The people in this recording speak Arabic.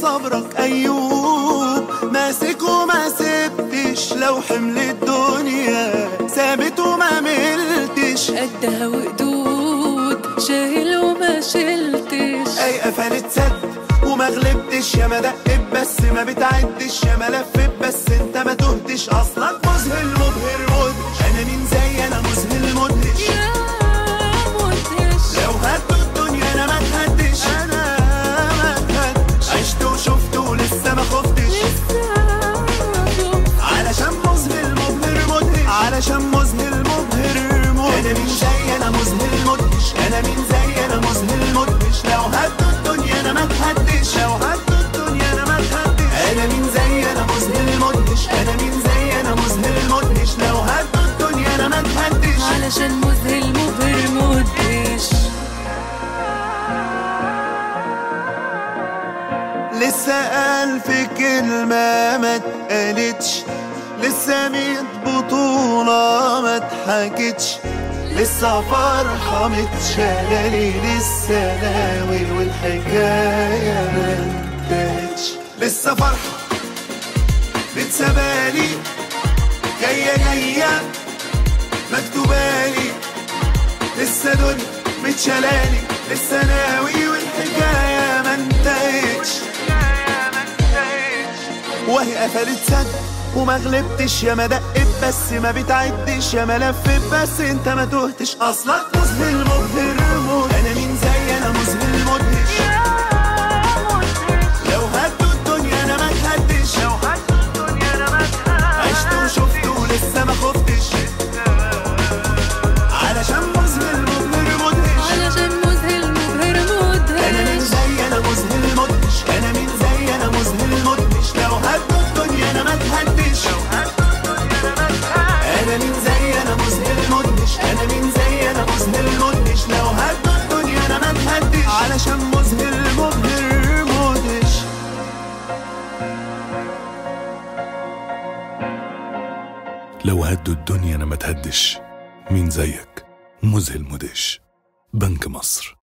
صبرك أيوب، ماسك وما سبتش لو حمل الدنيا ثابت وما ملتش، قدها وقدود شايل وما شلتش، أي قفلت سد وما غلبتش، يا ما دقت بس ما بتعدش، يا ما لفت بس انت ما تهتش، أصلك مذهل مبهر مدهش، أنا مين زي أنا مذهل مدهش، يا مدهش. لو هدوا الدنيا أنا ما تهدش، أنا ما تهدش، عشت وشفت ولسه ما خفتش، علشان مذهل مبهر مدهش، علشان مذهل مبهر مدهش، أنا مين زي أنا مذهل مدهش، أنا مين زي أنا مذهل مدهش، لو هدوا الدنيا أنا ما تهدش، لو هدوا الدنيا أنا ما تهدش، أنا مين زي أنا مذهل مدهش، أنا مين زي أنا مذهل مدهش، لو هدوا الدنيا أنا ما تهدش، علشان مذهل مبهر مدهش. لسه ألف كلمة ما اتقالتش، لسه 100 بطولة ما اتحكتش، لسه فرحة متشالالي، لسه ناوي والحكاية ما انتهتش، لسه فرحة متسابالي جاية جاية مكتوبالي، لسه دنيا متشالالي، لسه ناوي والحكاية ما انتهتش، وهي قفلت سد وما غلبتش، يا ما دقت بس ما بتعدش، يا ما لفت بس انت ما تهتش، اصلك مذهل مبهر مدهش، انا مين زي انا مذهل مدهش، لو هدوا الدنيا انا ما تهدش، لو هدوا الدنيا انا ما تهدش، عشت وشفت ولسه ما خفتش، علشان مذهل مبهر مدهش، علشان مذهل مبهر مدهش، انا مين زي انا مذهل مدهش، انا مين زي انا مذهل مدهش، لو هدوا الدنيا انا ما تهدش، لو هدوا الدنيا انا ما تهدش، انا مين زي انا مذهل مدهش، انا مين زي انا مذهل مدهش، لو هدوا الدنيا انا ما تهدش، علشان مذهل مبهر مدهش. لو هدوا الدنيا انا ما تهدش، مين زيك مذهل مدهش. بنك مصر.